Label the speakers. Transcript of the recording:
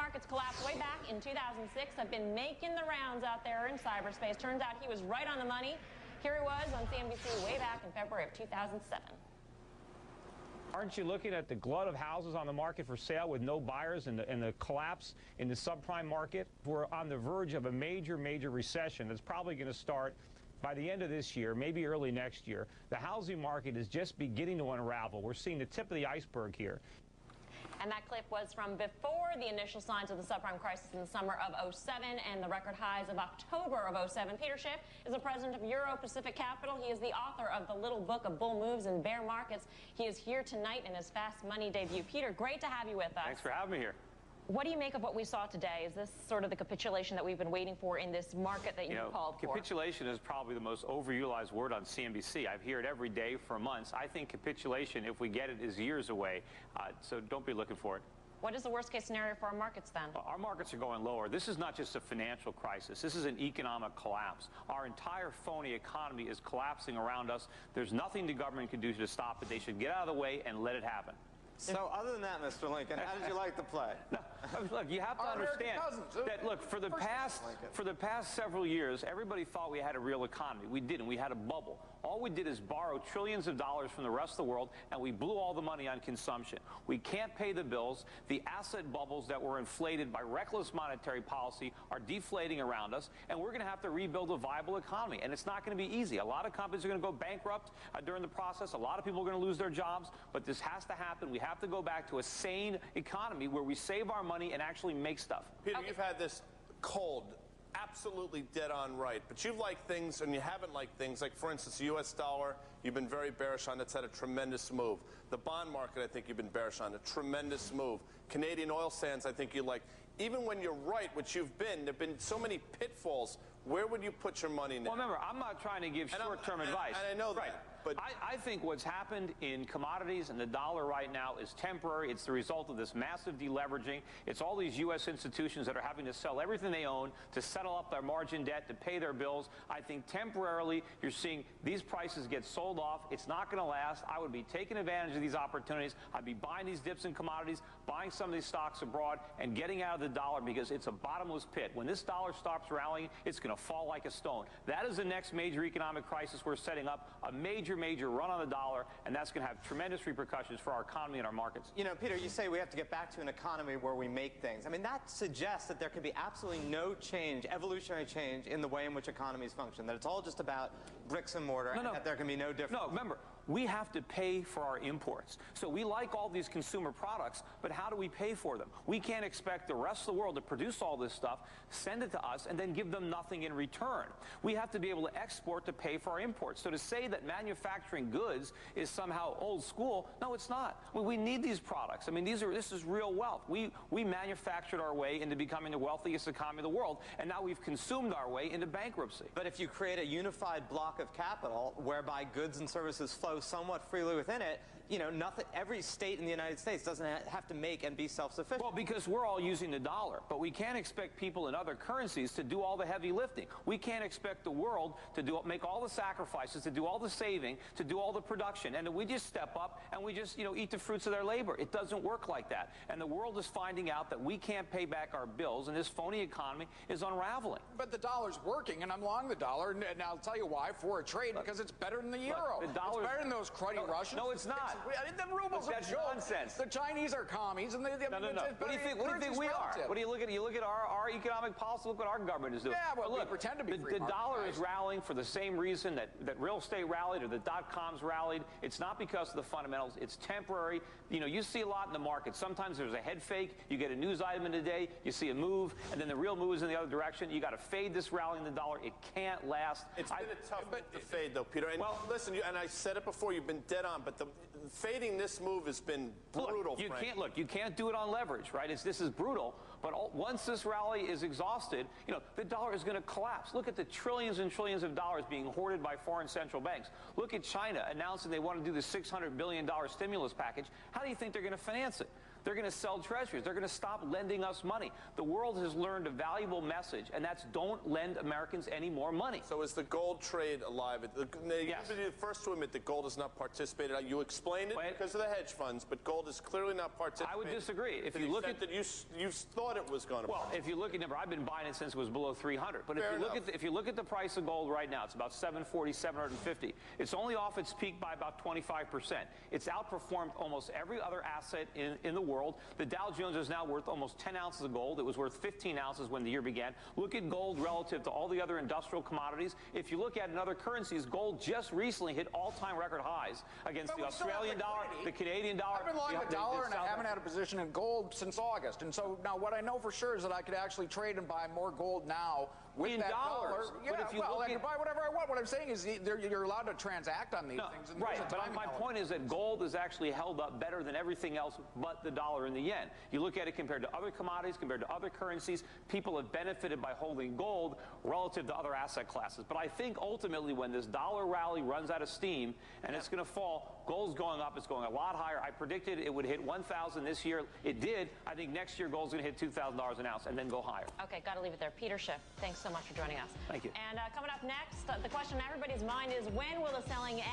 Speaker 1: markets collapsed way back in 2006 have been making the rounds out there in cyberspace. Turns out he was right on the money. Here he was on CNBC way back in February of 2007.
Speaker 2: Aren't you looking at the glut of houses on the market for sale with no buyers and the collapse in the subprime market? We're on the verge of a major recession that's probably going to start by the end of this year, maybe early next year. The housing market is just beginning to unravel. We're seeing the tip of the iceberg here.
Speaker 1: And that clip was from before the initial signs of the subprime crisis in the summer of 07 and the record highs of October of 07. Peter Schiff is the president of Euro Pacific Capital. He is the author of the little book of bull moves and bear markets. He is here tonight in his Fast Money debut. Peter, great to have you with us.
Speaker 3: Thanks for having me here.
Speaker 1: What do you make of what we saw today? Is this sort of the capitulation that we've been waiting for in this market that you called for?
Speaker 3: Capitulation is probably the most overutilized word on CNBC. I hear it every day for months. I think capitulation, if we get it, is years away. So don't be looking for it.
Speaker 1: What is the worst-case scenario for our markets, then?
Speaker 3: Our markets are going lower. This is not just a financial crisis. This is an economic collapse. Our entire phony economy is collapsing around us. There's nothing the government can do to stop it. They should get out of the way and let it happen.
Speaker 4: So other than that, Mr. Lincoln, how did you like the play?
Speaker 3: No, look, you have to understand that, look, for the past several years, everybody thought we had a real economy. We didn't. We had a bubble. All we did is borrow trillions of dollars from the rest of the world, and we blew all the money on consumption. We can't pay the bills. The asset bubbles that were inflated by reckless monetary policy are deflating around us, and we're going to have to rebuild a viable economy. And it's not going to be easy. A lot of companies are going to go bankrupt during the process. A lot of people are going to lose their jobs, but this has to happen. We have to go back to a sane economy where we save our money and actually make stuff.
Speaker 5: Peter, you've had this cold, absolutely dead on right, but you've liked things and you haven't liked things. Like, for instance, the U.S. dollar, you've been very bearish on. That's had a tremendous move. The bond market, I think you've been bearish on. A tremendous move. Canadian oil sands, I think you like. Even when you're right, which you've been, there have been so many pitfalls. Where would you put your money now?
Speaker 3: Well, remember, I'm not trying to give short-term advice.
Speaker 5: And I know that.
Speaker 3: Right. But I think what's happened in commodities and the dollar right now is temporary. It's the result of this massive deleveraging. It's all these U.S. institutions that are having to sell everything they own to settle up their margin debt, to pay their bills. I think temporarily you're seeing these prices get sold off. It's not going to last. I would be taking advantage of these opportunities. I'd be buying these dips in commodities, buying some of these stocks abroad, and getting out of the dollar because it's a bottomless pit. When this dollar stops rallying, it's going to fall like a stone. That is the next major economic crisis we're setting up, a major run on the dollar, and that's going to have tremendous repercussions for our economy and our markets.
Speaker 4: You know, Peter, you say we have to get back to an economy where we make things. I mean, that suggests that there could be absolutely no change, evolutionary change, in the way in which economies function, that it's all just about bricks and mortar, and that there can be no difference.
Speaker 3: No, remember, we have to pay for our imports. So we like all these consumer products, but how do we pay for them? We can't expect the rest of the world to produce all this stuff, send it to us, and then give them nothing in return. We have to be able to export to pay for our imports. So to say that manufacturing goods is somehow old school, no, it's not. We need these products. I mean, this is real wealth. We manufactured our way into becoming the wealthiest economy in the world, and now we've consumed our way into bankruptcy.
Speaker 4: But if you create a unified block of capital whereby goods and services flow somewhat freely within it, you know, every state in the United States doesn't have to make and be self-sufficient.
Speaker 3: Well, because we're all using the dollar, but we can't expect people in other currencies to do all the heavy lifting. We can't expect the world to make all the sacrifices, to do all the saving, to do all the production, and then we just step up and we just, eat the fruits of their labor. It doesn't work like that. And the world is finding out that we can't pay back our bills, and this phony economy is unraveling.
Speaker 6: But the dollar's working, and I'm long the dollar, and I'll tell you why, for a trade, because it's better than the euro.
Speaker 3: The dollar,
Speaker 6: it's better than those cruddy Russians.
Speaker 3: No, it's not.
Speaker 6: The ruble's
Speaker 3: That's
Speaker 6: a joke.
Speaker 3: Nonsense.
Speaker 6: The Chinese are commies, and
Speaker 3: no. What do you think we are? What do you look at our economic policy? Look what our government is doing.
Speaker 6: Yeah, well,
Speaker 3: look,
Speaker 6: we pretend to be free
Speaker 3: the
Speaker 6: market
Speaker 3: dollar
Speaker 6: guys.
Speaker 3: is rallying for the same reason that real estate rallied or the dot-coms rallied. It's not because of the fundamentals. It's temporary. You see a lot in the market. Sometimes there's a head fake. You get a news item in a day. You see a move, and then the real move is in the other direction. You got to fade this rally in the dollar. It can't last.
Speaker 5: It's been a tough move to fade, though, Peter. And well, listen, and I said it before. You've been dead on, but fading this move has been brutal.
Speaker 3: You can't do it on leverage, right? This is brutal. But once this rally is exhausted, the dollar is going to collapse. Look at the trillions and trillions of dollars being hoarded by foreign central banks. Look at China announcing they want to do the $600 billion stimulus package. How do you think they're going to finance it? They're going to sell treasuries. They're going to stop lending us money. The world has learned a valuable message, and that's don't lend Americans any more money.
Speaker 5: So is the gold trade alive?
Speaker 3: Yes.
Speaker 5: You're the first to admit that gold has not participated. You explained it because of the hedge funds, but gold is clearly not participating.
Speaker 3: I would disagree. If you look at
Speaker 5: that, you thought it was going to.
Speaker 3: Well, if you look at number, I've been buying it since it was below 300. But if you look at the price of gold right now, it's about 740, 750. It's only off its peak by about 25%. It's outperformed almost every other asset in the world. The Dow Jones is now worth almost 10 ounces of gold. It was worth 15 ounces when the year began. Look at gold relative to all the other industrial commodities. If you look at in other currencies, gold just recently hit all-time record highs against the Australian dollar, the Canadian dollar.
Speaker 6: I've been long the dollar, and I haven't had a position in gold since August. And so now what I know for sure is that I could actually trade and buy more gold now with
Speaker 3: in
Speaker 6: that
Speaker 3: dollars.
Speaker 6: dollar. Yeah,
Speaker 3: but if you
Speaker 6: well,
Speaker 3: look
Speaker 6: I can buy whatever I want. What I'm saying is you're allowed to transact on these things. And
Speaker 3: right, but my point is that gold is actually held up better than everything else but the dollar and the yen. You look at it compared to other commodities, compared to other currencies, people have benefited by holding gold relative to other asset classes. But I think ultimately when this dollar rally runs out of steam and it's going to fall, gold's going up, it's going a lot higher. I predicted it would hit 1,000 this year. It did. I think next year gold's going to hit $2,000 an ounce and then go higher.
Speaker 1: Okay, got to leave it there. Peter Schiff, thanks so much for joining us.
Speaker 3: Thank you.
Speaker 1: And coming up next, the question on everybody's mind is when will the selling end?